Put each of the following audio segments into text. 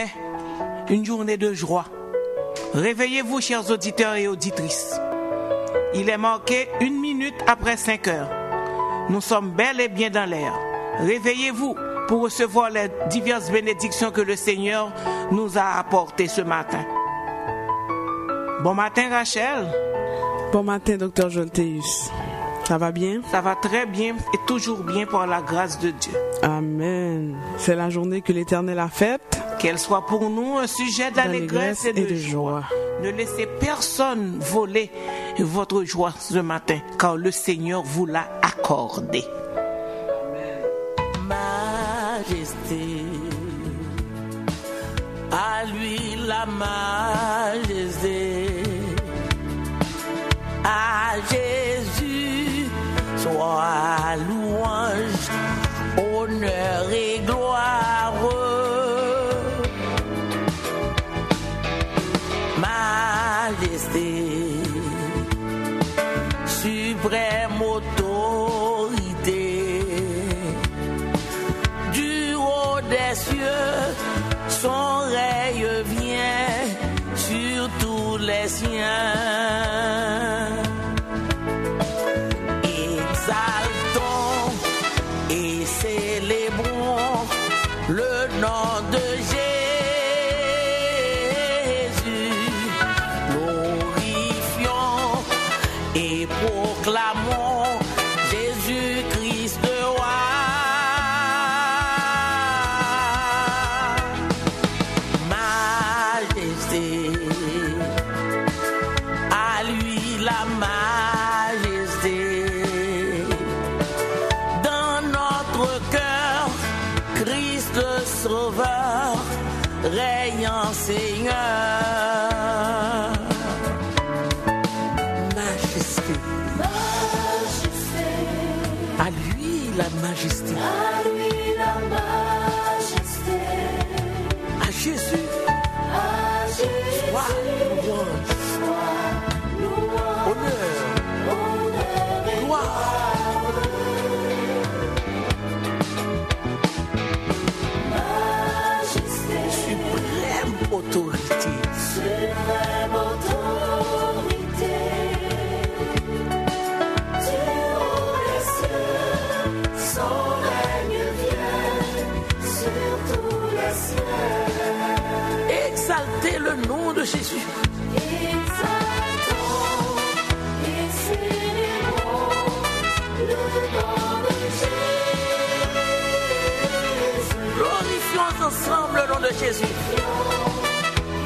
paix, une journée de joie. Réveillez-vous, chers auditeurs et auditrices. Il est marqué 1 minute après 5 heures. Nous sommes bel et bien dans l'air. Réveillez-vous pour recevoir les diverses bénédictions que le Seigneur nous a apportées ce matin. Bon matin, Rachel. Bon matin, Dr. Jolteus. Ça va bien? Ça va très bien et toujours bien par la grâce de Dieu. Amen. C'est la journée que l'Éternel a faite. Qu'elle soit pour nous un sujet d'allégresse et de joie. Ne laissez personne voler votre joie ce matin, car le Seigneur vous l'a accordé. Majesté, à lui la majesté, à Jésus soit louange, honneur et gloire. Majesté, suprême autorité, du haut des cieux, son règne vient sur tous les siens. Exaltons et célébrons le nom de Jésus. Et proclamons Jésus-Christ le roi. Majesté, à lui la majesté. Dans notre cœur, Christ le Sauveur, règnant Seigneur. À lui la majesté. À lui la majesté. À Jésus. À Jésus. Soit louange. Honneur. Honneur et gloire. Majesté. Suprême autorité. Suprême autorité. Son règne vient sur tous les cieux. Exaltez le nom de Jésus. Exaltons et célébrons le nom de Jésus. Glorifions ensemble le nom de Jésus.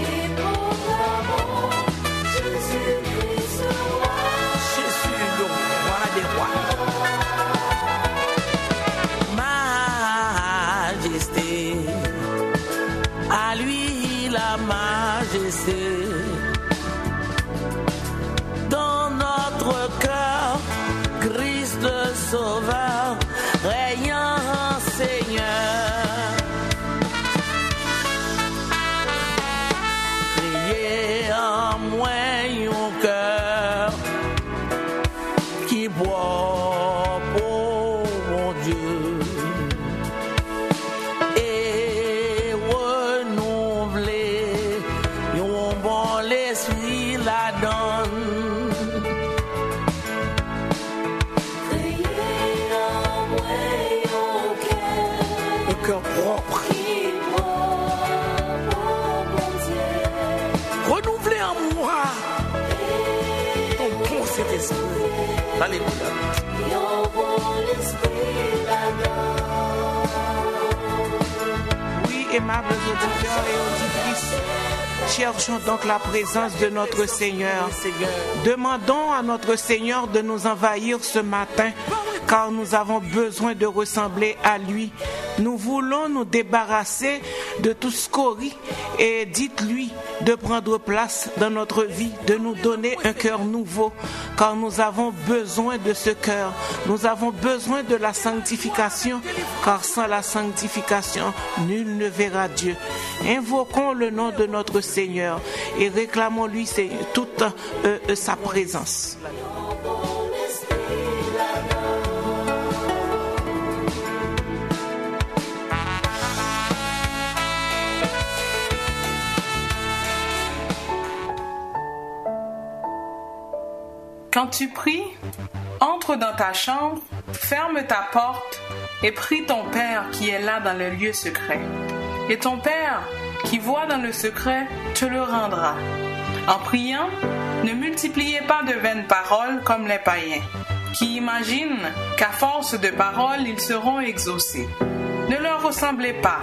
Et proclamons Jésus-Christ le roi. Jésus le roi des rois. Majesté, à lui la majesté. Dans notre cœur, Christ le Sauveur, règnant Seigneur. Priez en moi un cœur qui boit pour mon Dieu. Et renouveler, yon bon l'esprit la donne. Priez en moi Un cœur propre, qui boit pour mon Dieu. renouvelé en moi. Ton bon Saint-Esprit. Alléluia. Yon bon l'esprit là-dedans. Oui, aimables auditeurs et auditrices, cherchons donc la présence de notre Seigneur. Demandons à notre Seigneur de nous envahir ce matin, car nous avons besoin de ressembler à lui. Nous voulons nous débarrasser de tout scorie et dites-lui de prendre place dans notre vie, de nous donner un cœur nouveau, car nous avons besoin de ce cœur. Nous avons besoin de la sanctification, car sans la sanctification, nul ne verra Dieu. Invoquons le nom de notre Seigneur et réclamons-lui toute sa présence. Quand tu pries, entre dans ta chambre, ferme ta porte et prie ton Père qui est là dans le lieu secret. Et ton Père qui voit dans le secret te le rendra. En priant, ne multipliez pas de vaines paroles comme les païens, qui imaginent qu'à force de paroles ils seront exaucés. Ne leur ressemblez pas,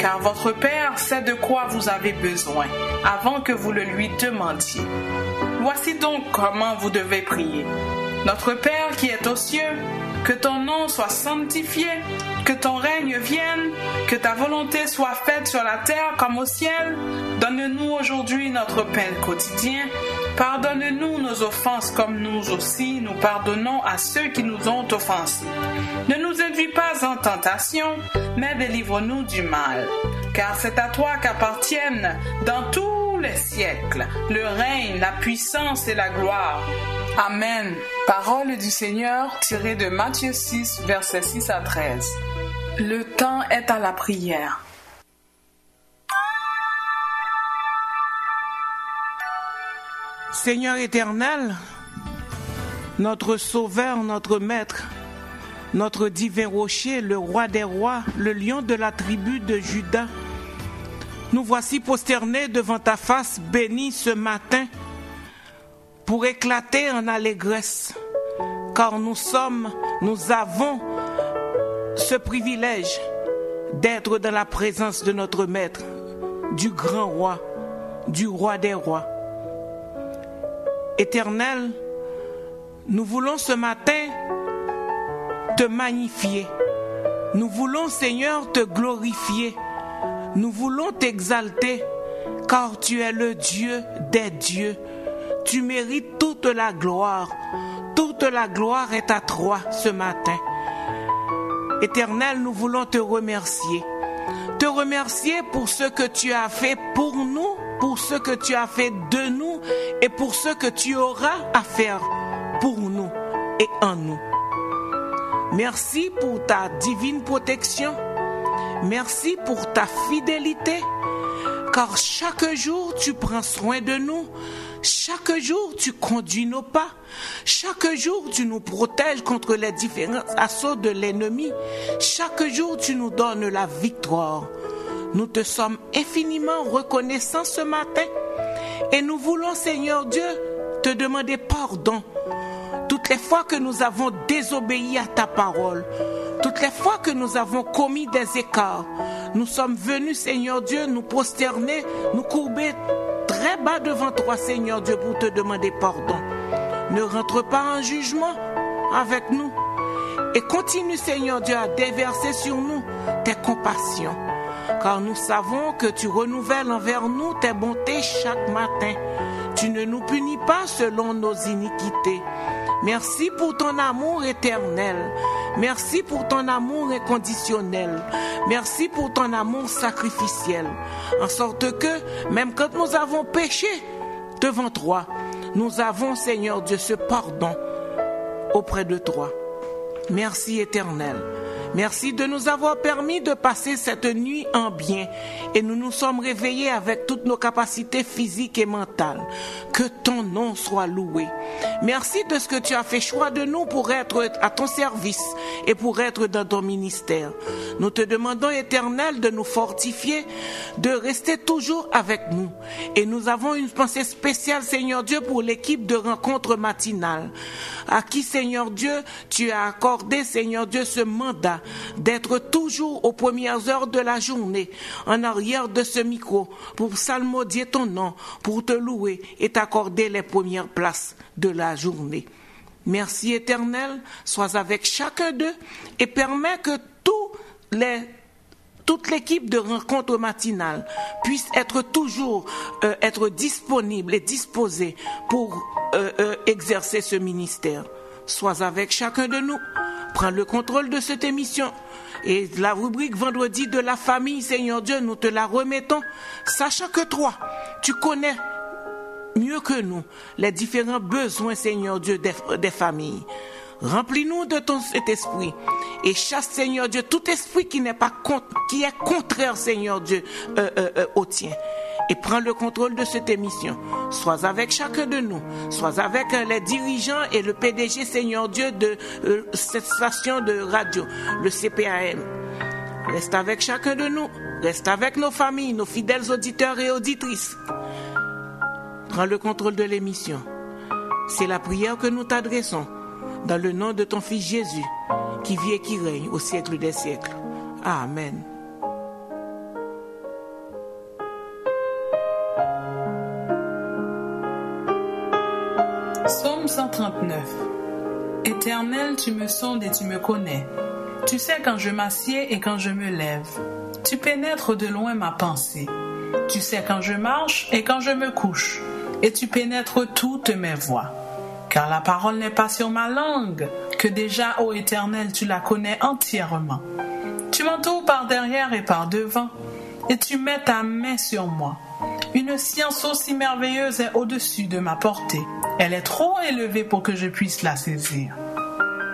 car votre Père sait de quoi vous avez besoin, avant que vous le lui demandiez. Voici donc comment vous devez prier. Notre Père qui est aux cieux, que ton nom soit sanctifié, que ton règne vienne, que ta volonté soit faite sur la terre comme au ciel. Donne-nous aujourd'hui notre pain quotidien. Pardonne-nous nos offenses comme nous aussi nous pardonnons à ceux qui nous ont offensés. Ne nous induis pas en tentation, mais délivre-nous du mal. Car c'est à toi qu'appartiennent dans tous les siècles le règne, la puissance et la gloire. Amen. Parole du Seigneur tirée de Matthieu 6, versets 6 à 13. Le temps est à la prière. Seigneur éternel, notre Sauveur, notre Maître, notre divin rocher, le roi des rois, le lion de la tribu de Juda, nous voici prosternés devant ta face bénie ce matin pour éclater en allégresse, car nous avons ce privilège d'être dans la présence de notre Maître, du grand roi, du roi des rois. Éternel, nous voulons ce matin te magnifier. Nous voulons, Seigneur, te glorifier. Nous voulons t'exalter, car tu es le Dieu des dieux. Tu mérites toute la gloire. Toute la gloire est à toi ce matin. Éternel, nous voulons te remercier. Te remercier pour ce que tu as fait pour nous, pour ce que tu as fait de nous et pour ce que tu auras à faire pour nous et en nous. Merci pour ta divine protection. Merci pour ta fidélité, car chaque jour tu prends soin de nous. Chaque jour, tu conduis nos pas. Chaque jour, tu nous protèges contre les différents assauts de l'ennemi. Chaque jour, tu nous donnes la victoire. Nous te sommes infiniment reconnaissants ce matin. Et nous voulons, Seigneur Dieu, te demander pardon. Toutes les fois que nous avons désobéi à ta parole, toutes les fois que nous avons commis des écarts, nous sommes venus, Seigneur Dieu, nous prosterner, nous courber très bas devant toi, Seigneur Dieu, pour te demander pardon. Ne rentre pas en jugement avec nous et continue, Seigneur Dieu, à déverser sur nous tes compassions, car nous savons que tu renouvelles envers nous tes bontés chaque matin. Tu ne nous punis pas selon nos iniquités. Merci pour ton amour éternel. Merci pour ton amour inconditionnel. Merci pour ton amour sacrificiel. En sorte que, même quand nous avons péché devant toi, nous avons, Seigneur Dieu, ce pardon auprès de toi. Merci éternel. Merci de nous avoir permis de passer cette nuit en bien et nous nous sommes réveillés avec toutes nos capacités physiques et mentales. Que ton nom soit loué. Merci de ce que tu as fait choix de nous pour être à ton service et pour être dans ton ministère. Nous te demandons, Éternel, de nous fortifier, de rester toujours avec nous. Et nous avons une pensée spéciale, Seigneur Dieu, pour l'équipe de rencontre matinale, à qui, Seigneur Dieu, tu as accordé, Seigneur Dieu, ce mandat d'être toujours aux premières heures de la journée, en arrière de ce micro, pour psalmodier ton nom, pour te louer et t'accorder les premières places de la journée. Merci Éternel, sois avec chacun d'eux et permets que toute l'équipe de rencontre matinale puisse être toujours être disponible et disposée pour exercer ce ministère. Sois avec chacun de nous. Prends le contrôle de cette émission. Et la rubrique vendredi de la famille, Seigneur Dieu, nous te la remettons, sachant que toi, tu connais mieux que nous les différents besoins, Seigneur Dieu, des familles. Remplis-nous de ton Saint-Esprit et chasse, Seigneur Dieu, tout esprit qui est contraire, Seigneur Dieu, au tien. et prends le contrôle de cette émission. Sois avec chacun de nous. Sois avec les dirigeants et le PDG, Seigneur Dieu, de cette station de radio, le CPAM. Reste avec chacun de nous. Reste avec nos familles, nos fidèles auditeurs et auditrices. Prends le contrôle de l'émission. C'est la prière que nous t'adressons dans le nom de ton Fils Jésus, qui vit et qui règne au siècle des siècles. Amen. Psaume 139. Éternel, tu me sondes et tu me connais. Tu sais quand je m'assieds et quand je me lève. Tu pénètres de loin ma pensée. Tu sais quand je marche et quand je me couche. Et tu pénètres toutes mes voies. Car la parole n'est pas sur ma langue, que déjà, ô Éternel, tu la connais entièrement. Tu m'entoures par derrière et par devant, et tu mets ta main sur moi. Une science aussi merveilleuse est au-dessus de ma portée. Elle est trop élevée pour que je puisse la saisir.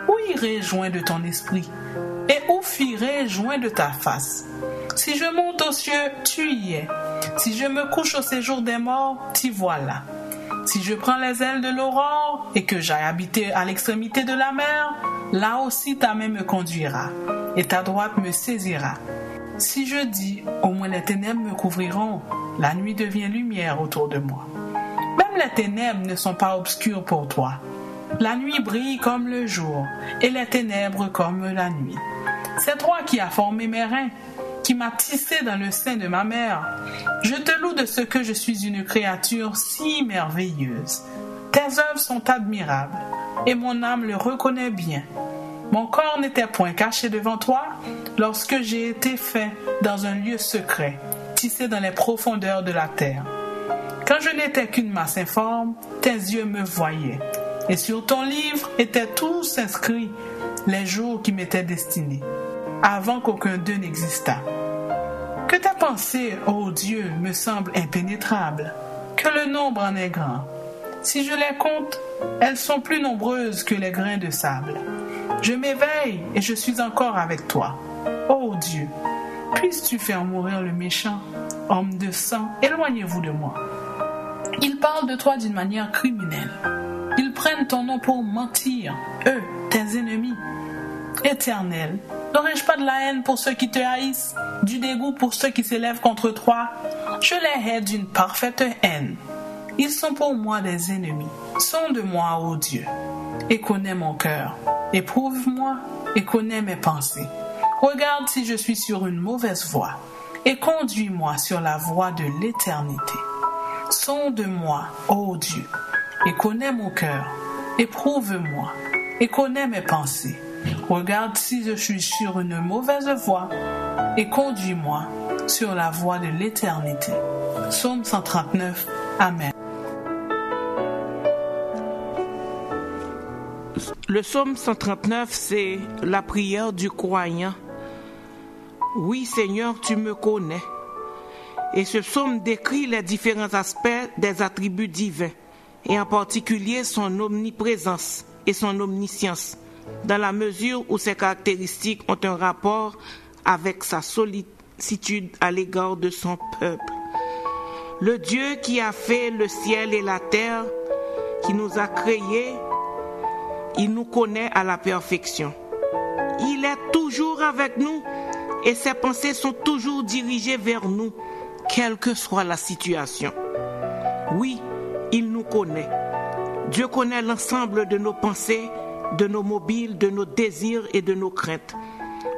Où irai-je joint de ton esprit? Et où fuirai-je joint de ta face? Si je monte aux cieux, tu y es. Si je me couche au séjour des morts, t'y voilà. Si je prends les ailes de l'aurore et que j'aille habiter à l'extrémité de la mer, là aussi ta main me conduira et ta droite me saisira. Si je dis, au moins les ténèbres me couvriront, la nuit devient lumière autour de moi. Même les ténèbres ne sont pas obscures pour toi. La nuit brille comme le jour et les ténèbres comme la nuit. C'est toi qui as formé mes reins, qui m'as tissé dans le sein de ma mère. Je te loue de ce que je suis une créature si merveilleuse. Tes œuvres sont admirables, et mon âme le reconnaît bien. Mon corps n'était point caché devant toi lorsque j'ai été fait dans un lieu secret, tissé dans les profondeurs de la terre. Quand je n'étais qu'une masse informe, tes yeux me voyaient, et sur ton livre étaient tous inscrits les jours qui m'étaient destinés, avant qu'aucun d'eux n'existât. Que tes pensées, ô Dieu, me semblent impénétrables, que le nombre en est grand. Si je les compte, elles sont plus nombreuses que les grains de sable. Je m'éveille et je suis encore avec toi. Ô Dieu, puisses-tu faire mourir le méchant, homme de sang, éloignez-vous de moi. Ils parlent de toi d'une manière criminelle. Ils prennent ton nom pour mentir, eux, tes ennemis. Éternel, n'aurais-je pas de la haine pour ceux qui te haïssent, du dégoût pour ceux qui s'élèvent contre toi? Je les hais d'une parfaite haine. Ils sont pour moi des ennemis. Sonde-moi, ô Dieu, et connais mon cœur. Éprouve-moi et connais mes pensées. Regarde si je suis sur une mauvaise voie, et conduis-moi sur la voie de l'éternité. Sonde-moi, ô Dieu, et connais mon cœur. Éprouve-moi et connais mes pensées. Regarde si je suis sur une mauvaise voie et conduis-moi sur la voie de l'éternité. Psaume 139. Amen. Le psaume 139, c'est la prière du croyant. Oui, Seigneur, tu me connais. Et ce psaume décrit les différents aspects des attributs divins, et en particulier son omniprésence et son omniscience, dans la mesure où ces caractéristiques ont un rapport avec sa sollicitude à l'égard de son peuple. Le Dieu qui a fait le ciel et la terre, qui nous a créés, il nous connaît à la perfection. Il est toujours avec nous et ses pensées sont toujours dirigées vers nous, quelle que soit la situation. Oui, il nous connaît. Dieu connaît l'ensemble de nos pensées, de nos mobiles, de nos désirs et de nos craintes,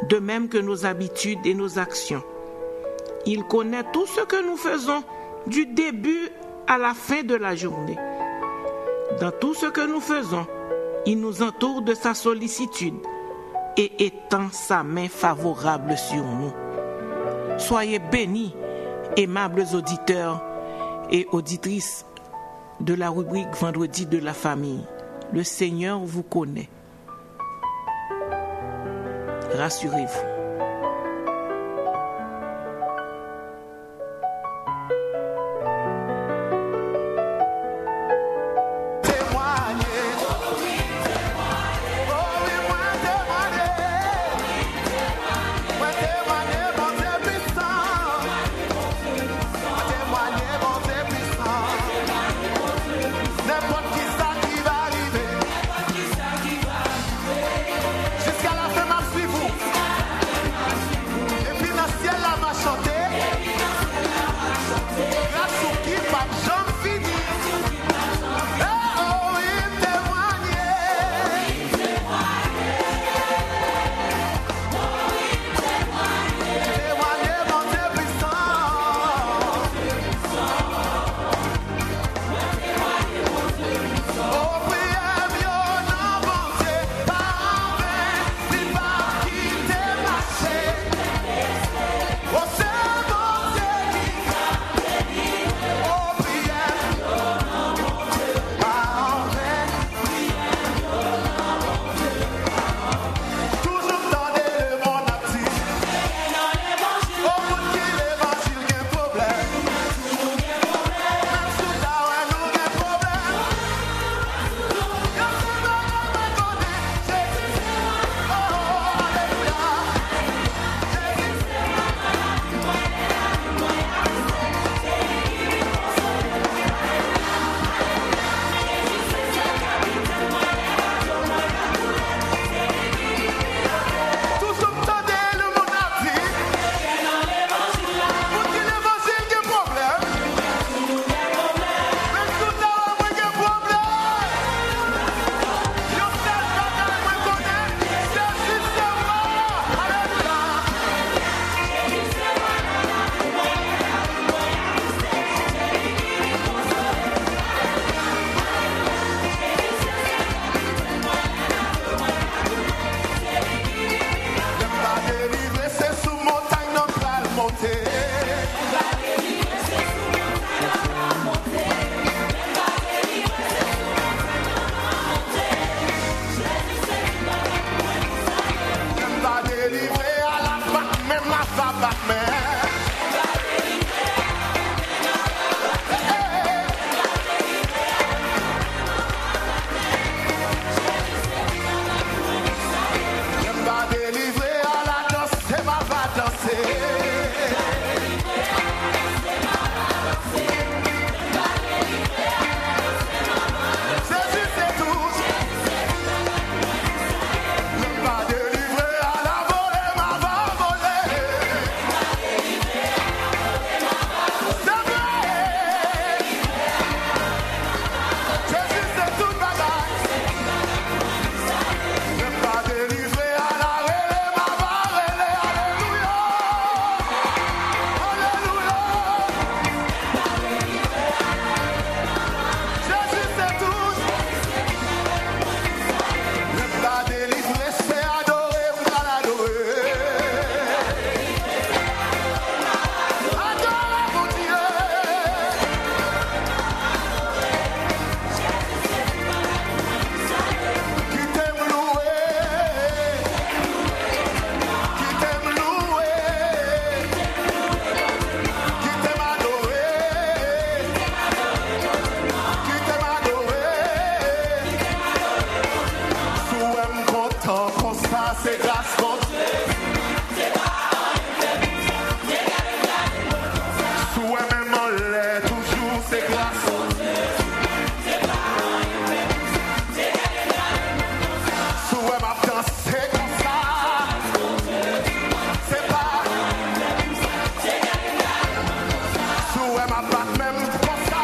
de même que nos habitudes et nos actions. Il connaît tout ce que nous faisons du début à la fin de la journée. Dans tout ce que nous faisons, il nous entoure de sa sollicitude et étend sa main favorable sur nous. Soyez bénis, aimables auditeurs et auditrices de la rubrique Vendredi de la famille. Le Seigneur vous connaît. Rassurez-vous. pas même comme ça.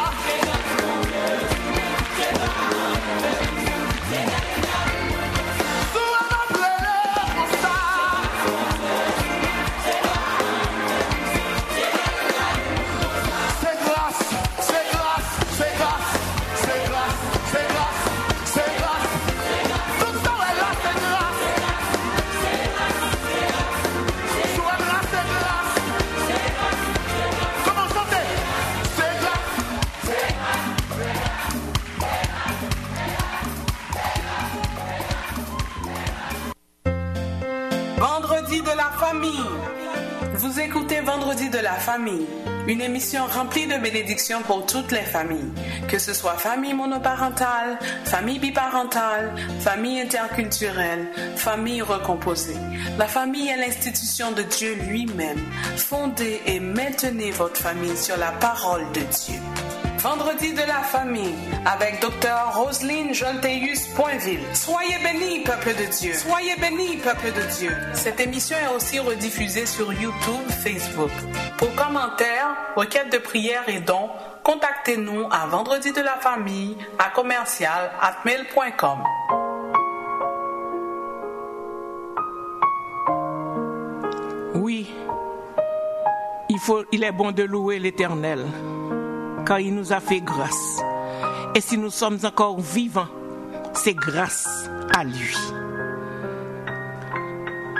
Souvent on pleure comme ça. C'est grâce, c'est grâce, c'est grâce, c'est grâce, c'est grâce, c'est grâce. Tout ça est là, c'est grâce. Souvent là, c'est grâce. Comment chanter? C'est grâce. Vendredi de la famille. Vous écoutez Vendredi de la famille, une émission remplie de bénédictions pour toutes les familles, que ce soit famille monoparentale, famille biparentale, famille interculturelle, famille recomposée. La famille est l'institution de Dieu lui-même. Fondez et maintenez votre famille sur la parole de Dieu. Vendredi de la famille avec Dr. Roselyne Jolteus Poinville. Soyez bénis, peuple de Dieu. Soyez bénis, peuple de Dieu. Cette émission est aussi rediffusée sur YouTube, Facebook. Pour commentaires, requêtes de prière et dons, contactez-nous à vendredi de la famille à commercial@mail.com. Oui, il est bon de louer l'Éternel, car il nous a fait grâce. Et si nous sommes encore vivants, c'est grâce à lui.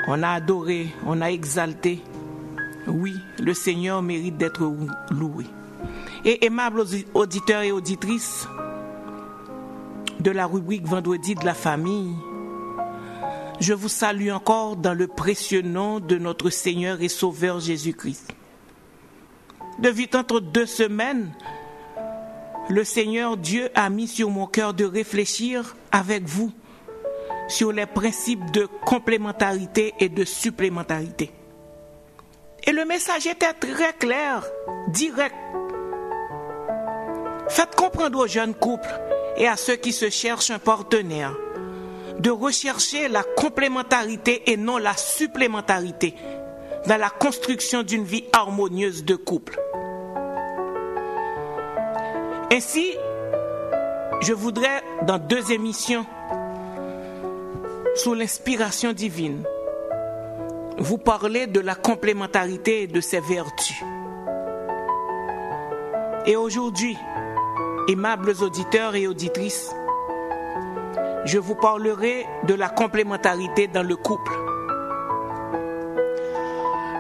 On a adoré, on a exalté. Oui, le Seigneur mérite d'être loué. Et aimables auditeurs et auditrices de la rubrique Vendredi de la famille, je vous salue encore dans le précieux nom de notre Seigneur et Sauveur Jésus-Christ. Depuis entre 2 semaines, le Seigneur Dieu a mis sur mon cœur de réfléchir avec vous sur les principes de complémentarité et de supplémentarité. Et le message était très clair, direct. Faites comprendre aux jeunes couples et à ceux qui se cherchent un partenaire de rechercher la complémentarité et non la supplémentarité dans la construction d'une vie harmonieuse de couple. Ainsi, je voudrais, dans 2 émissions, sous l'inspiration divine, vous parler de la complémentarité et de ses vertus. Et aujourd'hui, aimables auditeurs et auditrices, je vous parlerai de la complémentarité dans le couple.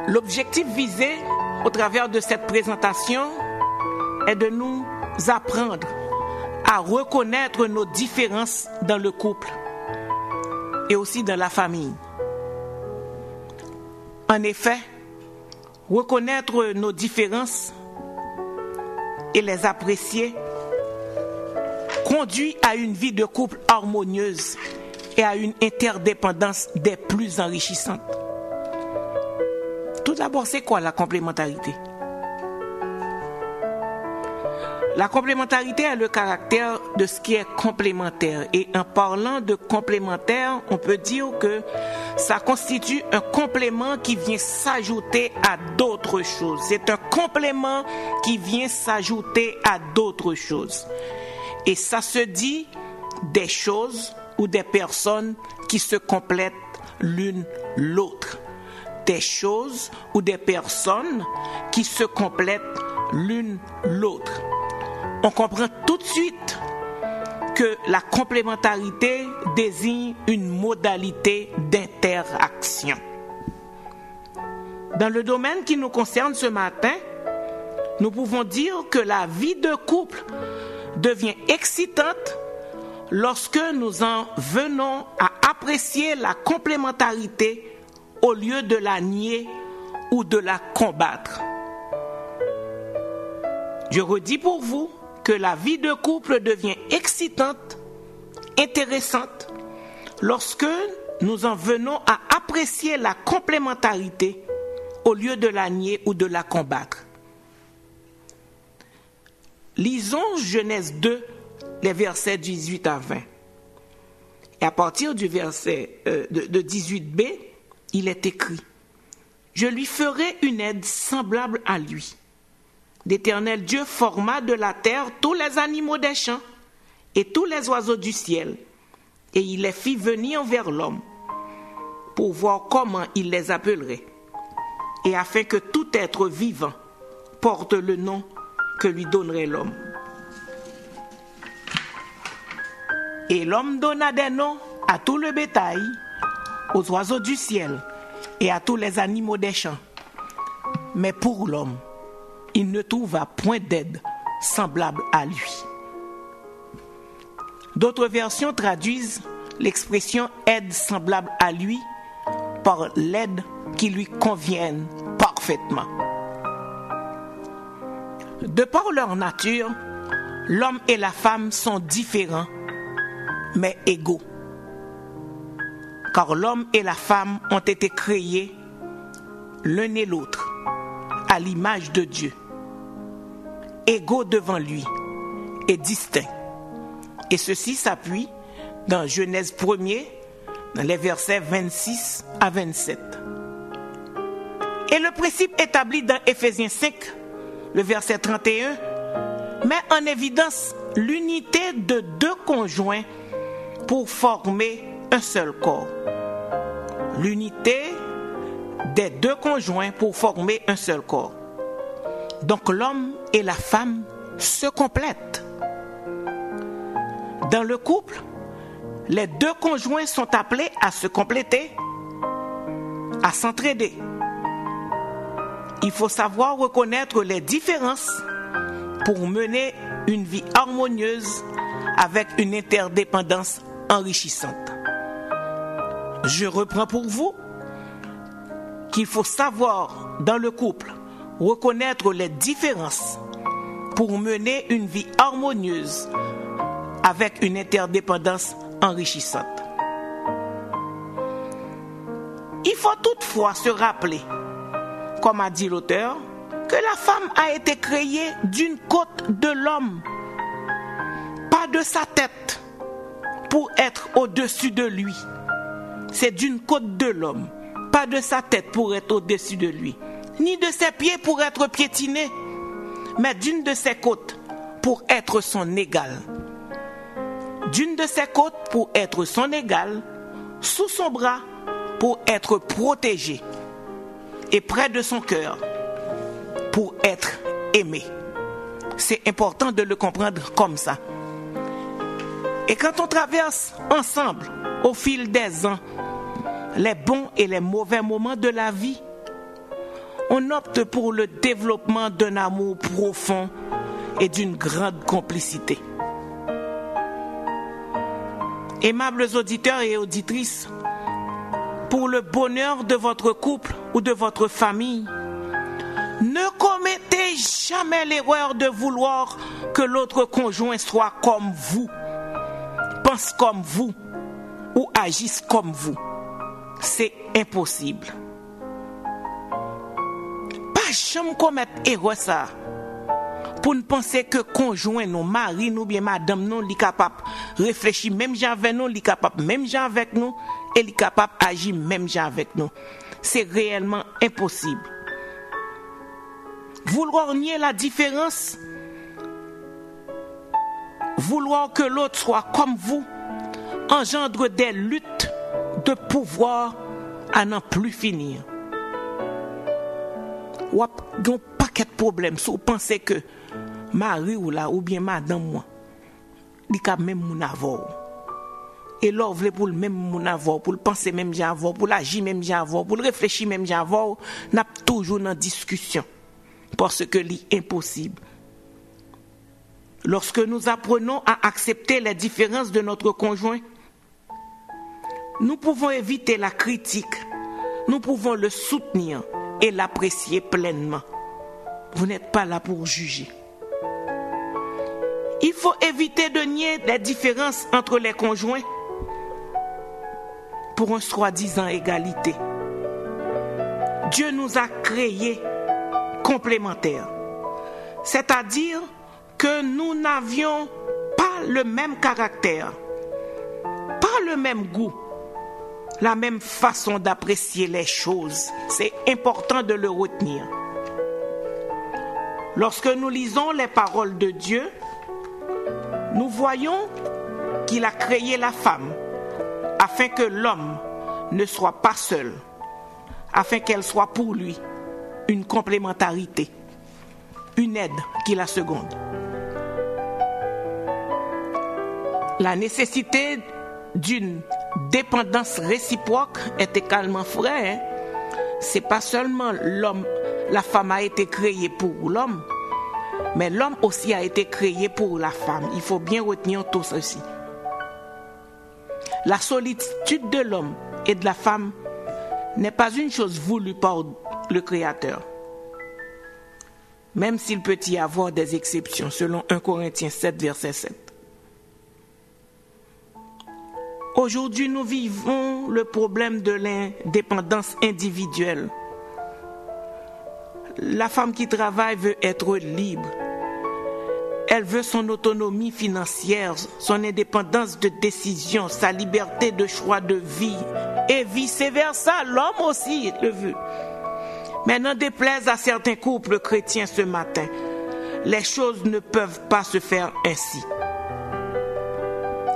L'objectif visé au travers de cette présentation est de nous apprendre à reconnaître nos différences dans le couple et aussi dans la famille. En effet, reconnaître nos différences et les apprécier conduit à une vie de couple harmonieuse et à une interdépendance des plus enrichissantes. Tout d'abord, c'est quoi la complémentarité? La complémentarité est le caractère de ce qui est complémentaire. Et en parlant de complémentaire, on peut dire que ça constitue un complément qui vient s'ajouter à d'autres choses. C'est un complément qui vient s'ajouter à d'autres choses. Et ça se dit des choses ou des personnes qui se complètent l'une l'autre. Des choses ou des personnes qui se complètent l'une l'autre. On comprend tout de suite que la complémentarité désigne une modalité d'interaction. Dans le domaine qui nous concerne ce matin, nous pouvons dire que la vie de couple devient excitante lorsque nous en venons à apprécier la complémentarité au lieu de la nier ou de la combattre. Je redis pour vous que la vie de couple devient excitante, intéressante, lorsque nous en venons à apprécier la complémentarité au lieu de la nier ou de la combattre. Lisons Genèse 2, les versets 18 à 20. Et à partir du verset de 18b, il est écrit « Je lui ferai une aide semblable à lui. l'Éternel Dieu forma de la terre tous les animaux des champs et tous les oiseaux du ciel, et il les fit venir vers l'homme pour voir comment il les appellerait, et afin que tout être vivant porte le nom que lui donnerait l'homme. Et l'homme donna des noms à tout le bétail, aux oiseaux du ciel et à tous les animaux des champs. Mais pour l'homme, il ne trouva point d'aide semblable à lui. D'autres versions traduisent l'expression aide semblable à lui par l'aide qui lui convienne parfaitement. De par leur nature, l'homme et la femme sont différents, mais égaux. Car l'homme et la femme ont été créés l'un et l'autre à l'image de Dieu, égaux devant lui et distincts. Et ceci s'appuie dans Genèse 1er, dans les versets 26 à 27. Et le principe établi dans Éphésiens 5, le verset 31, met en évidence l'unité de deux conjoints pour former un seul corps. L'unité des deux conjoints pour former un seul corps. Donc l'homme et la femme se complètent. Dans le couple, les deux conjoints sont appelés à se compléter, à s'entraider. Il faut savoir reconnaître les différences pour mener une vie harmonieuse avec une interdépendance enrichissante. Je reprends pour vous qu'il faut savoir dans le couple reconnaître les différences pour mener une vie harmonieuse avec une interdépendance enrichissante. Il faut toutefois se rappeler, comme a dit l'auteur, que la femme a été créée d'une côte de l'homme, pas de sa tête, pour être au-dessus de lui. C'est d'une côte de l'homme, pas de sa tête pour être au-dessus de lui, ni de ses pieds pour être piétiné, mais d'une de ses côtes pour être son égal. D'une de ses côtes pour être son égal, sous son bras pour être protégé, et près de son cœur pour être aimé. C'est important de le comprendre comme ça. Et quand on traverse ensemble, au fil des ans, les bons et les mauvais moments de la vie, on opte pour le développement d'un amour profond et d'une grande complicité. Aimables auditeurs et auditrices, pour le bonheur de votre couple ou de votre famille, ne commettez jamais l'erreur de vouloir que l'autre conjoint soit comme vous, pense comme vous ou agisse comme vous. C'est impossible. Pas jamais commettre erreur ça. Pour ne penser que conjoint nous, mari nous, bien madame nous, li capable réfléchir même gens avec nous, li capable même gens avec nous, et li capable agir même gens avec nous. C'est réellement impossible. Vouloir nier la différence, vouloir que l'autre soit comme vous, engendre des luttes de pouvoir à n'en plus finir. Ou un paquet de problèmes si vous pensez que mari ou là ou bien madame moi il cap même mon avoir et l'or veut pour le même mon avoir pour le penser même j'ai avoir pour l'agir même j'ai avoir pour le réfléchir même j'ai avoir n'a toujours dans discussion parce que c'est impossible. Lorsque nous apprenons à accepter les différences de notre conjoint, nous pouvons éviter la critique, nous pouvons le soutenir et l'apprécier pleinement. Vous n'êtes pas là pour juger. Il faut éviter de nier les différences entre les conjoints pour un soi-disant égalité. Dieu nous a créés complémentaires, c'est-à-dire que nous n'avions pas le même caractère, pas le même goût, la même façon d'apprécier les choses. C'est important de le retenir. Lorsque nous lisons les paroles de Dieu, nous voyons qu'il a créé la femme afin que l'homme ne soit pas seul, afin qu'elle soit pour lui une complémentarité, une aide qui la seconde. La nécessité d'une dépendance réciproque est également vraie. C'est pas seulement l'homme, la femme a été créée pour l'homme, mais l'homme aussi a été créé pour la femme. Il faut bien retenir tout ceci. La solitude de l'homme et de la femme n'est pas une chose voulue par le Créateur, même s'il peut y avoir des exceptions, selon 1 Corinthiens 7, verset 7. Aujourd'hui, nous vivons le problème de l'indépendance individuelle. La femme qui travaille veut être libre. Elle veut son autonomie financière, son indépendance de décision, sa liberté de choix de vie et vice-versa. L'homme aussi le veut. Mais n'en déplaise à certains couples chrétiens ce matin, les choses ne peuvent pas se faire ainsi.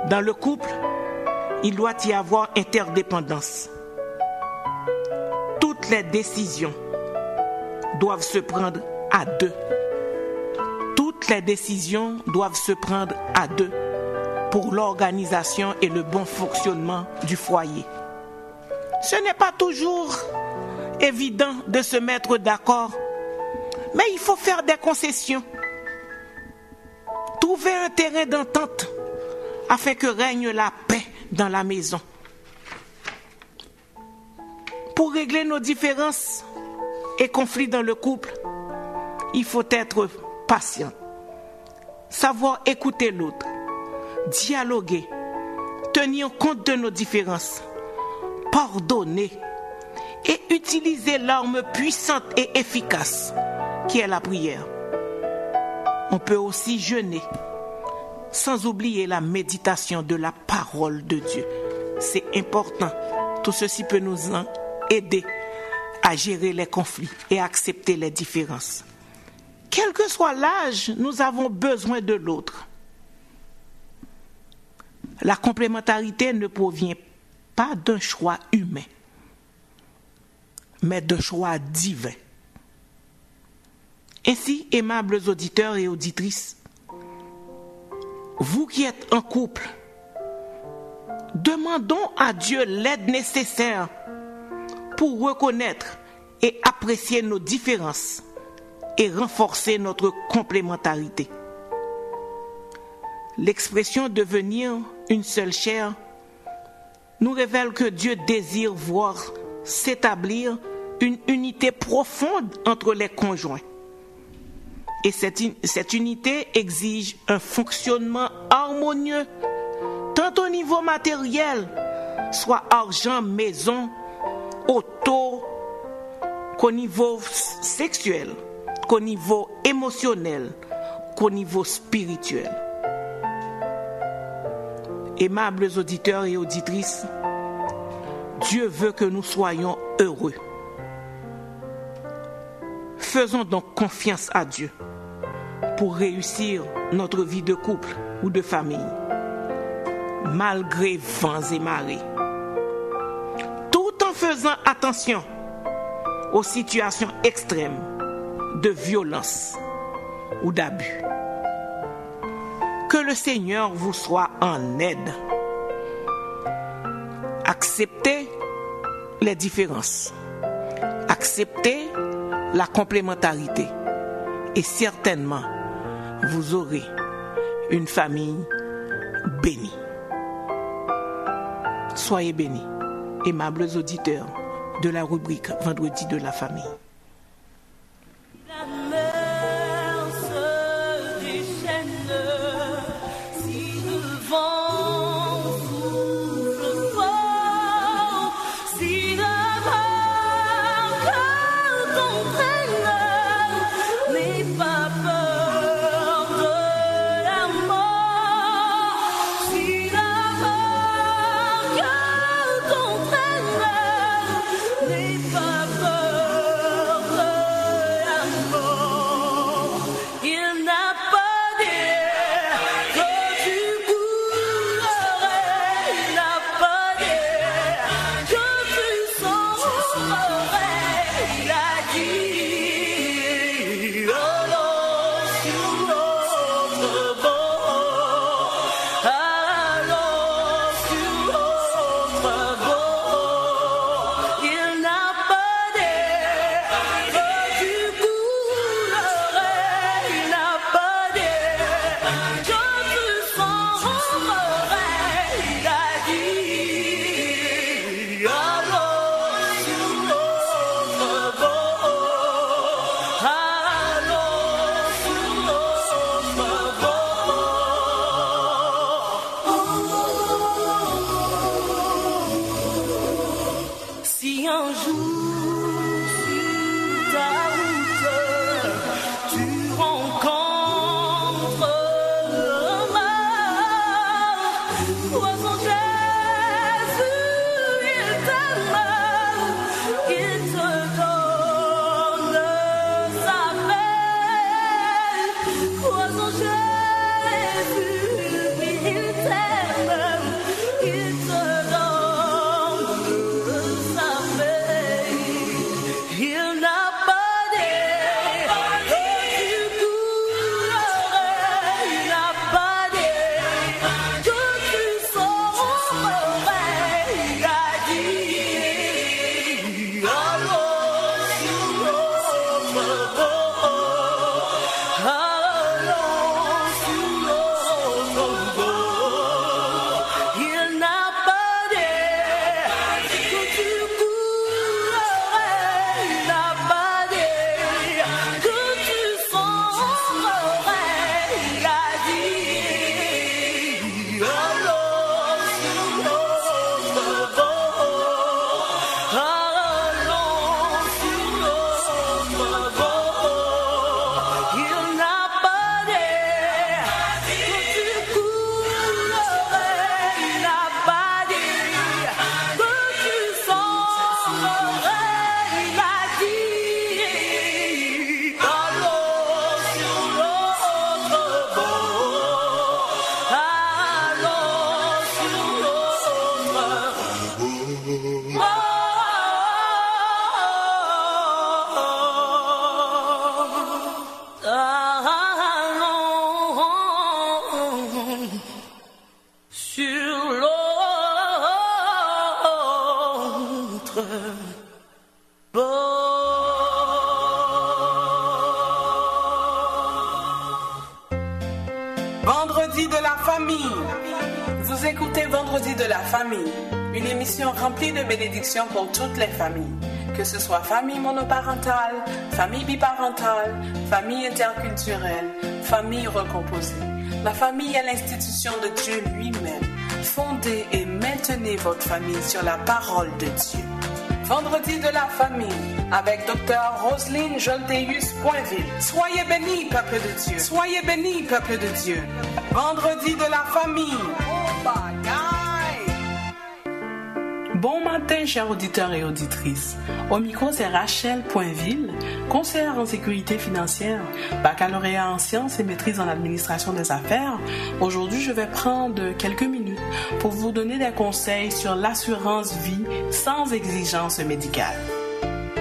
Dans le couple, il doit y avoir interdépendance. Toutes les décisions doivent se prendre à deux. Toutes les décisions doivent se prendre à deux pour l'organisation et le bon fonctionnement du foyer. Ce n'est pas toujours évident de se mettre d'accord, mais il faut faire des concessions. Trouver un terrain d'entente afin que règne la paix dans la maison. Pour régler nos différences et conflits dans le couple, il faut être patient, savoir écouter l'autre, dialoguer, tenir compte de nos différences, pardonner et utiliser l'arme puissante et efficace qui est la prière. On peut aussi jeûner, sans oublier la méditation de la parole de Dieu. C'est important. Tout ceci peut nous aider à gérer les conflits et à accepter les différences. Quel que soit l'âge, nous avons besoin de l'autre. La complémentarité ne provient pas d'un choix humain, mais d'un choix divin. Ainsi, aimables auditeurs et auditrices, vous qui êtes en couple, demandons à Dieu l'aide nécessaire pour reconnaître et apprécier nos différences et renforcer notre complémentarité. L'expression devenir une seule chair nous révèle que Dieu désire voir s'établir une unité profonde entre les conjoints. Et cette unité exige un fonctionnement harmonieux, tant au niveau matériel, soit argent, maison, auto, qu'au niveau sexuel, qu'au niveau émotionnel, qu'au niveau spirituel. Aimables auditeurs et auditrices, Dieu veut que nous soyons heureux. Faisons donc confiance à Dieu pour réussir notre vie de couple ou de famille, malgré vents et marées, tout en faisant attention aux situations extrêmes de violence ou d'abus. Que le Seigneur vous soit en aide. Acceptez les différences, acceptez la complémentarité et certainement vous aurez une famille bénie. Soyez bénis, aimables auditeurs de la rubrique Vendredi de la famille. La mer se déchaîne si le vent souffle fort, si la barque t'entraîne, n'aie pas peur de la mort. Si la barque t'entraîne, n'aie pas peur Vendredi de la famille. Vous écoutez Vendredi de la famille, une émission remplie de bénédictions pour toutes les familles. Que ce soit famille monoparentale, famille biparentale, famille interculturelle, famille recomposée. La famille est l'institution de Dieu lui-même. Fondez et maintenez votre famille sur la parole de Dieu. Vendredi de la famille avec Dr. Roselyne Jolteus Poinville. Soyez bénis, peuple de Dieu. Soyez bénis, peuple de Dieu. Vendredi de la famille. Bon matin, chers auditeurs et auditrices. Au micro, c'est Rachel Poinville, conseillère en sécurité financière, baccalauréat en sciences et maîtrise en administration des affaires. Aujourd'hui, je vais prendre quelques minutes pour vous donner des conseils sur l'assurance vie sans exigence médicale.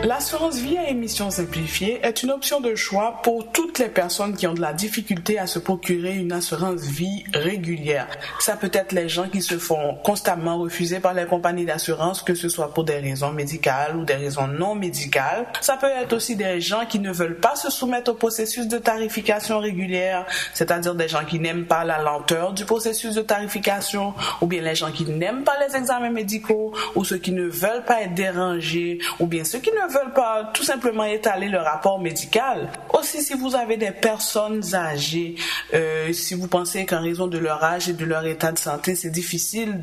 L'assurance vie à émission simplifiée est une option de choix pour toutes les personnes qui ont de la difficulté à se procurer une assurance vie régulière. Ça peut être les gens qui se font constamment refuser par les compagnies d'assurance, que ce soit pour des raisons médicales ou des raisons non médicales. Ça peut être aussi des gens qui ne veulent pas se soumettre au processus de tarification régulière, c'est-à-dire des gens qui n'aiment pas la lenteur du processus de tarification, ou bien les gens qui n'aiment pas les examens médicaux, ou ceux qui ne veulent pas être dérangés, ou bien ceux qui ne veulent pas tout simplement étaler le rapport médical. Aussi, si vous avez des personnes âgées, si vous pensez qu'en raison de leur âge et de leur état de santé, c'est difficile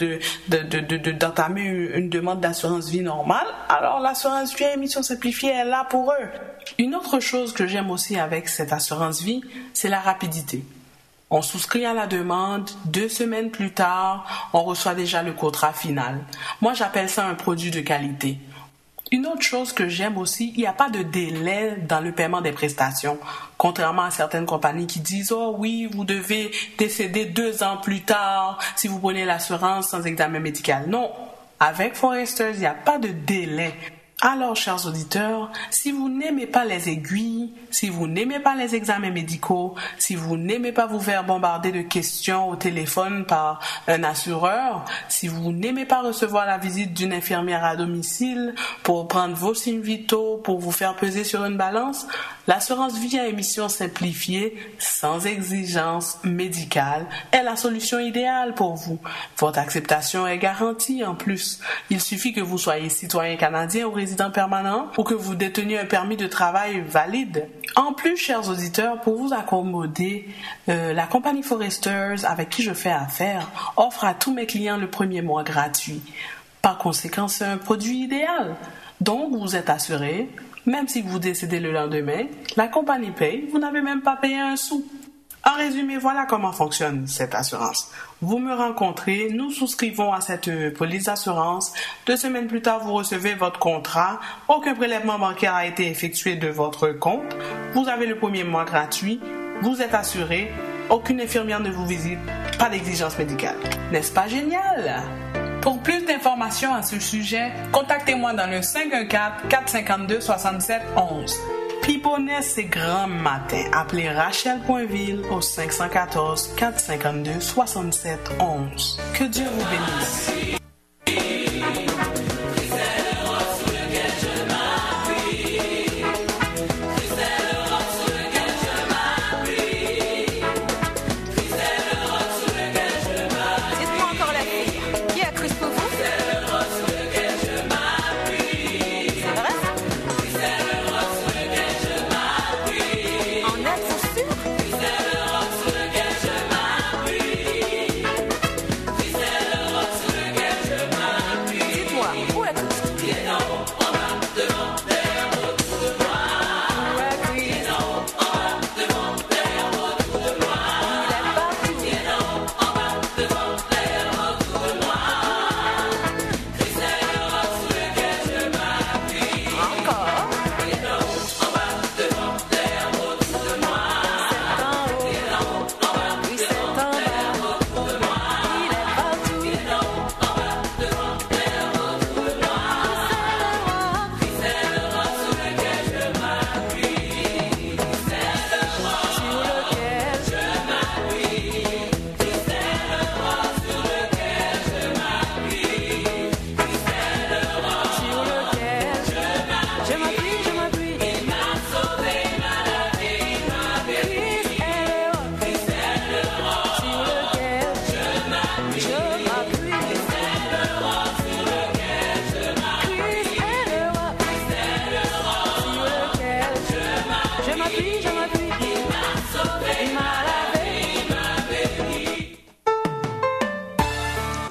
d'entamer une demande d'assurance vie normale, alors l'assurance vie à émission simplifiée est là pour eux. Une autre chose que j'aime aussi avec cette assurance vie, c'est la rapidité. On souscrit à la demande, 2 semaines plus tard, on reçoit déjà le contrat final. Moi, j'appelle ça un produit de qualité. Une autre chose que j'aime aussi, il n'y a pas de délai dans le paiement des prestations. Contrairement à certaines compagnies qui disent « Oh oui, vous devez décéder 2 ans plus tard si vous prenez l'assurance sans examen médical. » Non, avec Foresters, il n'y a pas de délai. Alors, chers auditeurs, si vous n'aimez pas les aiguilles, si vous n'aimez pas les examens médicaux, si vous n'aimez pas vous faire bombarder de questions au téléphone par un assureur, si vous n'aimez pas recevoir la visite d'une infirmière à domicile pour prendre vos signes vitaux, pour vous faire peser sur une balance, l'assurance vie à émission simplifiée, sans exigence médicale, est la solution idéale pour vous. Votre acceptation est garantie en plus. Il suffit que vous soyez citoyen canadien ou résident permanent ou que vous déteniez un permis de travail valide. En plus, chers auditeurs, pour vous accommoder, la compagnie Foresters, avec qui je fais affaire, offre à tous mes clients le 1er mois gratuit. Par conséquent, c'est un produit idéal. Donc, vous êtes assuré. Même si vous décédez le lendemain, la compagnie paye, vous n'avez même pas payé un sou. En résumé, voilà comment fonctionne cette assurance. Vous me rencontrez, nous souscrivons à cette police d'assurance. 2 semaines plus tard, vous recevez votre contrat. Aucun prélèvement bancaire a été effectué de votre compte. Vous avez le 1er mois gratuit. Vous êtes assuré. aucune infirmière ne vous visite, pas d'exigence médicale. N'est-ce pas génial? Pour plus d'informations à ce sujet, contactez-moi dans le 514-452-6711. Piponnet, c'est grand matin. Appelez Rachel Poinville au 514-452-6711. Que Dieu vous bénisse.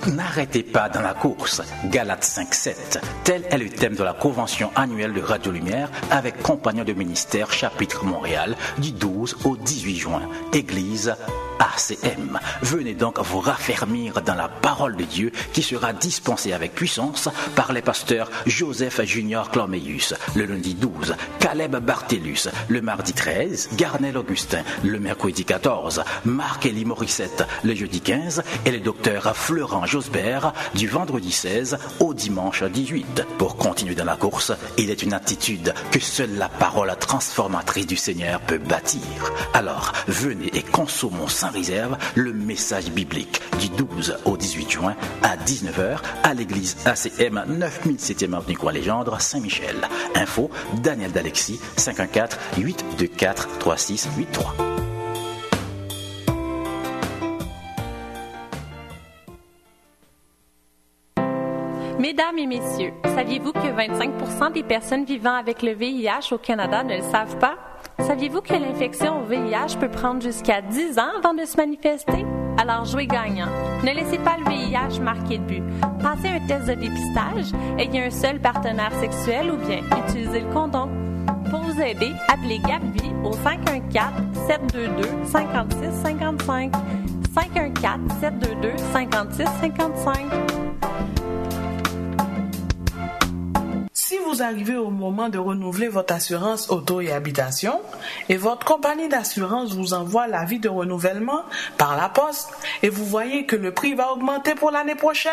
N'arrêtez pas dans la course. Galates 5.7. Tel est le thème de la convention annuelle de Radio Lumière avec Compagnons de ministère chapitre Montréal du 12 au 18 juin. Église ACM. Venez donc vous raffermir dans la parole de Dieu qui sera dispensée avec puissance par les pasteurs Joseph Junior Clormeus le lundi 12, Caleb Bartellus le mardi 13, Garnel Augustin le mercredi 14, Marc-Élie Morissette le jeudi 15 et le docteur Florent Josbert du vendredi 16 au dimanche 18. Pour continuer dans la course, il est une attitude que seule la parole transformatrice du Seigneur peut bâtir. Alors, venez et consommons sans réserve le message biblique du 12 au 18 juin à 19h à l'église ACM 9007e avenue Croix-Légendre, Saint-Michel. Info, Daniel D'Alexis, 514-824-3683. Mesdames et messieurs, saviez-vous que 25% des personnes vivant avec le VIH au Canada ne le savent pas? Saviez-vous que l'infection au VIH peut prendre jusqu'à 10 ans avant de se manifester? Alors jouez gagnant. Ne laissez pas le VIH marquer le but. Passez un test de dépistage, ayez un seul partenaire sexuel ou bien utilisez le condom. Pour vous aider, appelez Gabi au 514-722-5655. 514-722-5655. Si vous arrivez au moment de renouveler votre assurance auto et habitation et votre compagnie d'assurance vous envoie l'avis de renouvellement par la poste et vous voyez que le prix va augmenter pour l'année prochaine,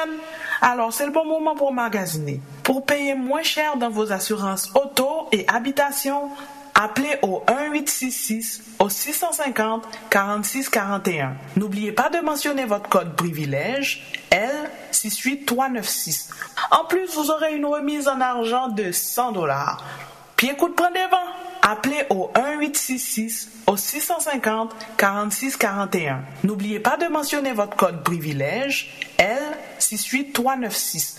alors c'est le bon moment pour magasiner. Pour payer moins cher dans vos assurances auto et habitation, appelez au 1-866 au 650-4641. N'oubliez pas de mentionner votre code privilège L68396. En plus, vous aurez une remise en argent de $100. Puis écoute, prends des vents. Appelez au 1-866 au 650-4641. N'oubliez pas de mentionner votre code privilège L68396.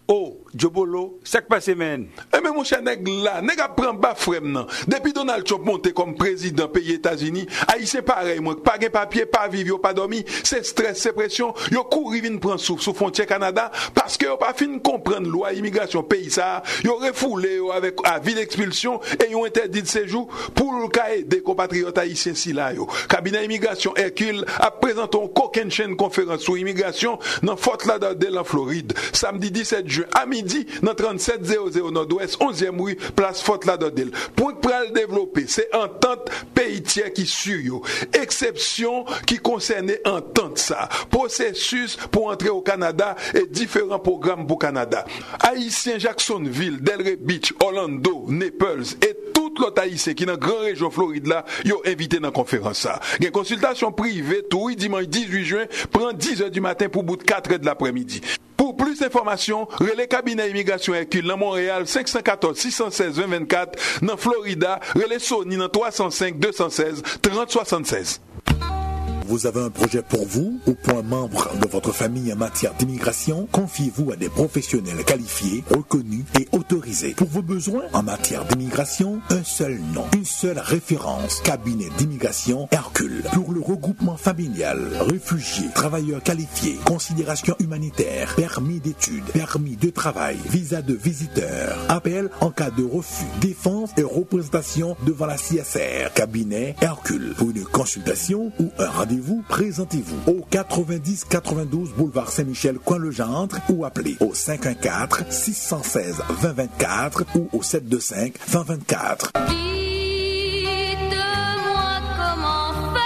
Oh, Jobolo, ça qui passe, men? Eh, mais mon cher nèg là, nèg a prend bas frème nan. Depuis Donald Trump monté comme président pays États-Unis, haïtien pareil, moi, pas gen papier, pas vivre, pas dormi, c'est stress, c'est pression, yo couri vinn prendre souffle sous frontière Canada parce que yo pas fin comprendre loi immigration pays ça, yo refoulé avec avis d'expulsion et yo interdit de séjour pour le cas des compatriotes haïtiens si là yo. Cabinet immigration Hercule a présenté une coquine chaîne conférence sur immigration dans Fort Lauderdale en Floride, samedi 17 juin juin à midi dans 3700 Nord-Ouest 11e rue place Fort Lauderdale. Pour pral développer, c'est entente pays tiers qui suit yo. Exception qui concerne entente ça. Processus pour entrer au Canada et différents programmes pour Canada. Haïtiens Jacksonville, Delray Beach, Orlando, Naples et toute l'autre haïtien qui dans grande région Floride là, yo invité dans conférence ça. Une consultation privée tout dimanche 18 juin prend 10h du matin pour bout de 4h de l'après-midi. Pour plus d'informations, relais cabinet immigration Hercule dans Montréal 514 616 2024, dans Florida, relais Sony dans 305 216 30 76. Vous avez un projet pour vous ou pour un membre de votre famille en matière d'immigration? Confiez-vous à des professionnels qualifiés, reconnus et autorisés. Pour vos besoins en matière d'immigration, un seul nom, une seule référence. Cabinet d'immigration Hercule. Pour le regroupement familial, réfugiés, travailleurs qualifiés, considération humanitaire, permis d'études, permis de travail, visa de visiteur. Appel en cas de refus, défense et représentation devant la CSR. Cabinet Hercule. Pour une consultation ou un rendez-vous, présentez-vous au 90-92 boulevard Saint-Michel, coin Le Gendre, ou appelez au 514-616-2024 ou au 725-2024. Dites-moi comment faire.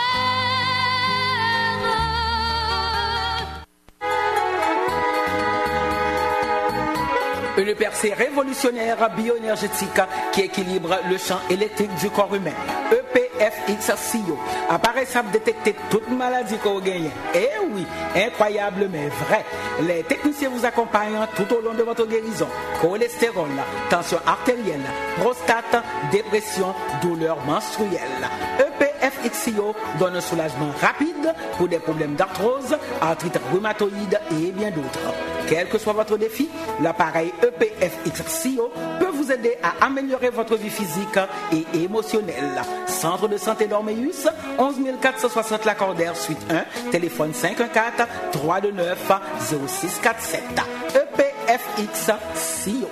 Une percée révolutionnaire bioénergétique qui équilibre le champ électrique du corps humain. EPFX-CO. Appareil simple détecter toute maladie qu'on gagne. Eh oui, incroyable mais vrai. Les techniciens vous accompagnent tout au long de votre guérison. Cholestérol, tension artérielle, prostate, dépression, douleurs menstruelles. EPFX-CO donne un soulagement rapide pour des problèmes d'arthrose, arthrite rhumatoïde et bien d'autres. Quel que soit votre défi, l'appareil EPFX-CO peut vous aider à améliorer votre vie physique et émotionnelle. Centre de santé d'Orméus, 11 460 Lacordaire, suite 1, téléphone 514-329-0647. EPFX-CO.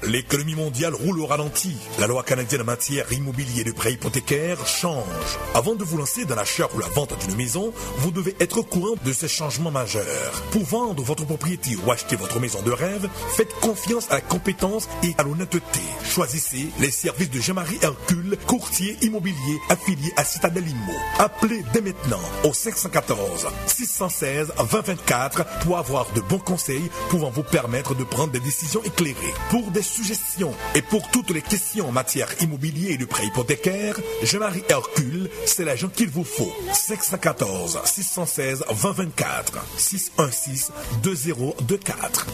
L'économie mondiale roule au ralenti. La loi canadienne en matière immobilier de prêt hypothécaire change. Avant de vous lancer dans l'achat ou la vente d'une maison, vous devez être au courant de ces changements majeurs. Pour vendre votre propriété ou acheter votre maison de rêve, faites confiance à la compétence et à l'honnêteté. Choisissez les services de Jean-Marie Hercule, courtier immobilier affilié à Citadel Immo. Appelez dès maintenant au 514-616-2024 pour avoir de bons conseils pouvant vous permettre de prendre des décisions éclairées. Pour des suggestions et pour toutes les questions en matière immobilier et de prêt hypothécaire, Jean-Marie Hercule, c'est l'agent qu'il vous faut. 514-616-2024, 616-2024.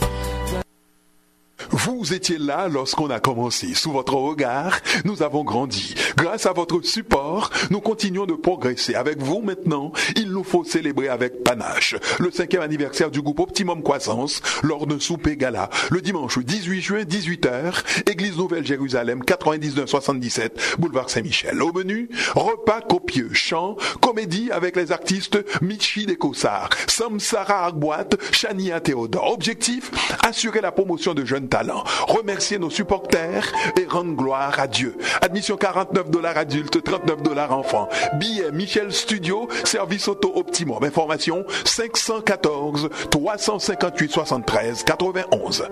Vous étiez là lorsqu'on a commencé. Sous votre regard, nous avons grandi. Grâce à votre support, nous continuons de progresser. Avec vous maintenant, il nous faut célébrer avec panache le 5e anniversaire du groupe Optimum Croissance lors d'un souper gala le dimanche 18 juin 18h, Église Nouvelle-Jérusalem 99-77, boulevard Saint-Michel. Au menu, repas copieux, chant, comédie avec les artistes Michi Descossards, Samsara Arboite, Chania Théodore. Objectif, assurer la promotion de jeunes talents, remercier nos supporters et rendre gloire à Dieu. Admission $49 adultes, $39 enfants. Billets Michel Studio, service auto Optimum. Information 514 358 73 91.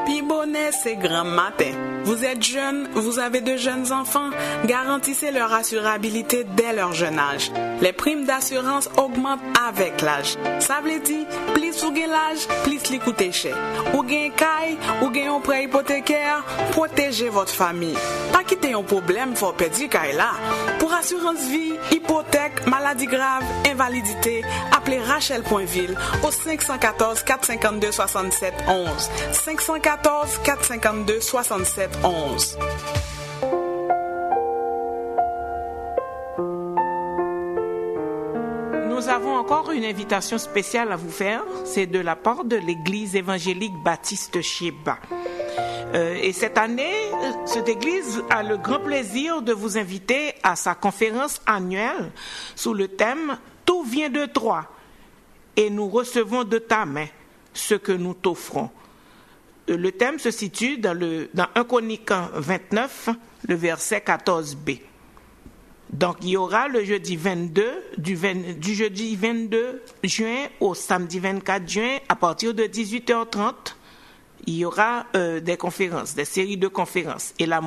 Pibonnet, c'est grand matin. Vous êtes jeune, vous avez de jeunes enfants, garantissez leur assurabilité dès leur jeune âge. Les primes d'assurance augmentent avec l'âge. Ça veut dire, plus vous gagnez l'âge, plus li coûte cher. Ou gagnez caille, ou gagnez un prêt hypothécaire, protégez votre famille. Pas quitter un problème, faut perdre caille là. Pour assurance vie, hypothèque, maladie grave, invalidité, appelez Rachel Poinville au 514 452 67 11. 514 452 67 11. Nous avons encore une invitation spéciale à vous faire. C'est de la part de l'Église évangélique baptiste Sheba. Et cette année, cette église a le grand plaisir de vous inviter à sa conférence annuelle sous le thème « Tout vient de toi et nous recevons de ta main ce que nous t'offrons ». le thème se situe dans 1 Chroniques 29, le verset 14b. Donc, il y aura le jeudi 22, du jeudi 22 juin au samedi 24 juin, à partir de 18h30, il y aura des conférences, des séries de conférences. Et la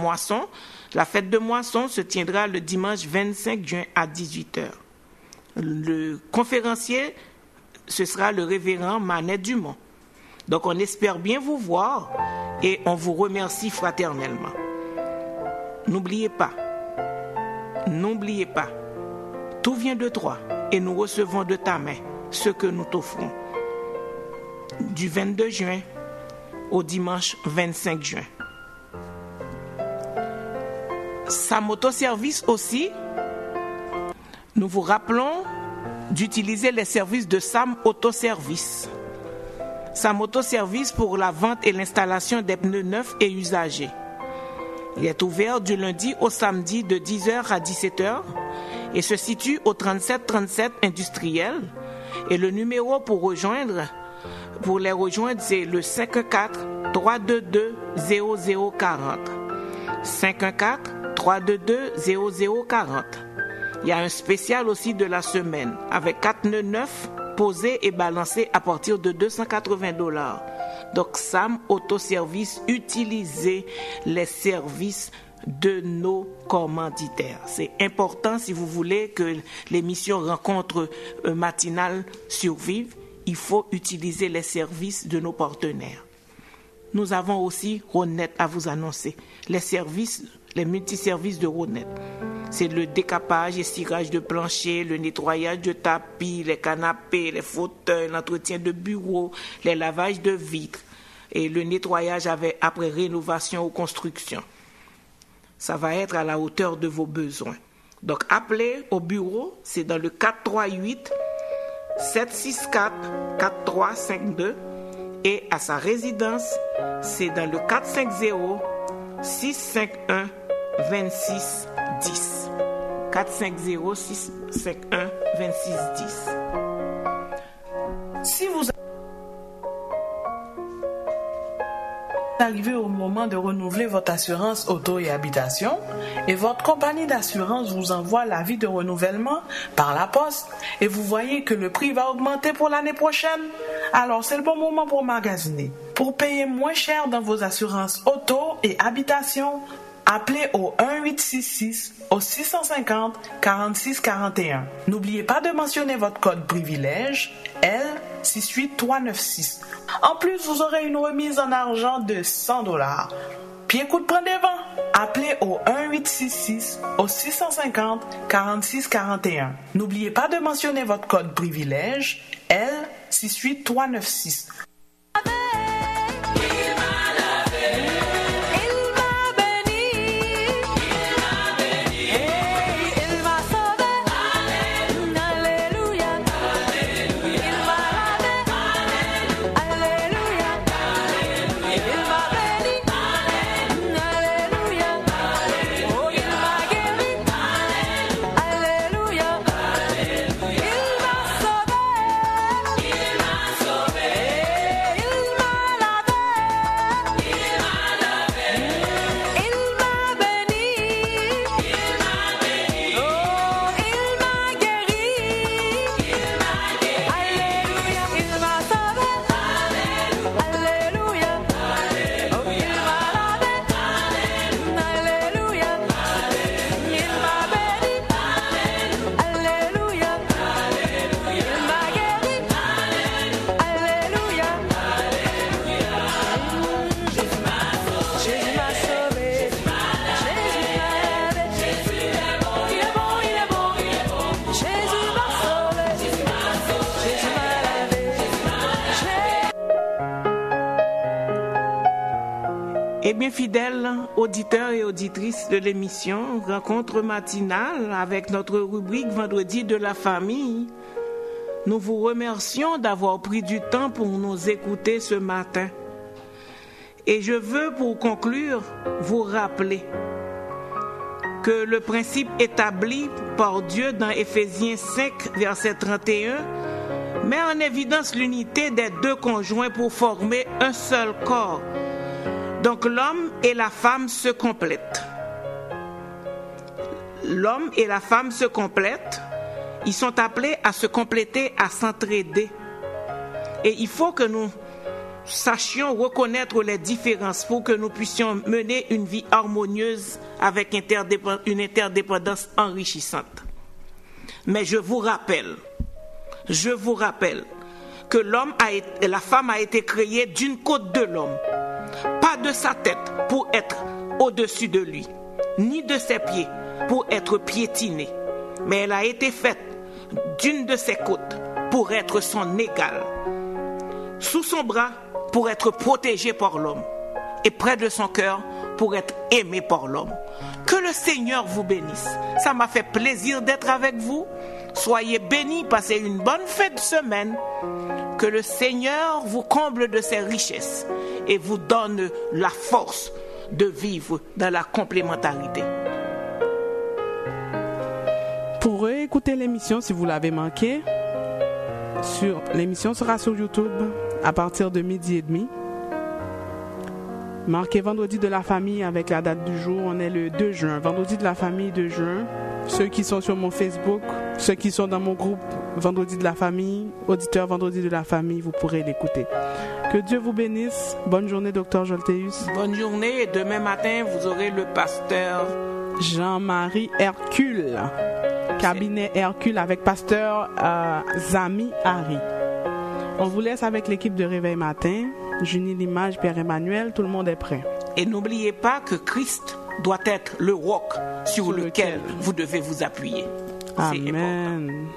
fête de moisson se tiendra le dimanche 25 juin à 18h. Le conférencier, ce sera le révérend Manet Dumont. Donc, on espère bien vous voir et on vous remercie fraternellement. N'oubliez pas, tout vient de toi et nous recevons de ta main ce que nous t'offrons. Du 22 juin au dimanche 25 juin. Sam Autoservice aussi, nous vous rappelons d'utiliser les services de Sam Autoservice. Sam Autoservice pour la vente et l'installation des pneus neufs et usagés. Il est ouvert du lundi au samedi de 10h à 17h et se situe au 3737 industriel. Et le numéro pour les rejoindre, c'est le 514-322-0040. 514-322-0040. Il y a un spécial aussi de la semaine avec 4 pneus neufs posés et balancés à partir de $280. Donc, Sam Autoservice, utilisez les services de nos commanditaires. C'est important si vous voulez que l'émission Rencontre matinale survive. Il faut utiliser les services de nos partenaires. Nous avons aussi Ronet à vous annoncer. Les multiservices de Ronet. C'est le décapage et cirage de plancher, le nettoyage de tapis, les canapés, les fauteuils, l'entretien de bureaux, les lavages de vitres et le nettoyage après rénovation ou construction. Ça va être à la hauteur de vos besoins. Donc, appelez au bureau, c'est dans le 438-764-4352 et à sa résidence, c'est dans le 450-651-2610. 450-651-2610. Si vous arrivez au moment de renouveler votre assurance auto et habitation et votre compagnie d'assurance vous envoie l'avis de renouvellement par la poste et vous voyez que le prix va augmenter pour l'année prochaine, alors c'est le bon moment pour magasiner. Pour payer moins cher dans vos assurances auto et habitation, appelez au 1-866 au 650-4641. N'oubliez pas de mentionner votre code privilège L68396. En plus, vous aurez une remise en argent de $100. Puis écoute, prends des vents. Appelez au 1-866 au 650-4641. N'oubliez pas de mentionner votre code privilège L68396. Eh bien, fidèles auditeurs et auditrices de l'émission Rencontre matinale avec notre rubrique Vendredi de la famille, nous vous remercions d'avoir pris du temps pour nous écouter ce matin. Et je veux, pour conclure, vous rappeler que le principe établi par Dieu dans Éphésiens 5, verset 31, met en évidence l'unité des deux conjoints pour former un seul corps, Donc l'homme et la femme se complètent. L'homme et la femme se complètent. Ils sont appelés à se compléter, à s'entraider. Et il faut que nous sachions reconnaître les différences pour que nous puissions mener une vie harmonieuse avec une interdépendance enrichissante. Mais je vous rappelle que la femme a été créée d'une côte de l'homme, pas de sa tête pour être au-dessus de lui, ni de ses pieds pour être piétinée, mais elle a été faite d'une de ses côtes pour être son égale, sous son bras pour être protégée par l'homme, et près de son cœur pour être aimée par l'homme. Que le Seigneur vous bénisse. Ça m'a fait plaisir d'être avec vous. Soyez bénis, passez une bonne fête de semaine. Que le Seigneur vous comble de ses richesses et vous donne la force de vivre dans la complémentarité. Pour réécouter l'émission, si vous l'avez manqué, l'émission sera sur YouTube à partir de 12h30. Marquez Vendredi de la famille avec la date du jour. On est le 2 juin. Vendredi de la famille 2 juin. Ceux qui sont sur mon Facebook, ceux qui sont dans mon groupe Vendredi de la famille, auditeurs Vendredi de la famille, vous pourrez l'écouter. Que Dieu vous bénisse. Bonne journée, Dr. Jolteus. Bonne journée. Et demain matin, vous aurez le pasteur Jean-Marie Hercule. Cabinet Hercule avec pasteur Zami Harry. On vous laisse avec l'équipe de Réveil Matin. Junie Limage, Pierre-Emmanuel, tout le monde est prêt. Et n'oubliez pas que Christ doit être le roc sur lequel vous devez vous appuyer. Amen.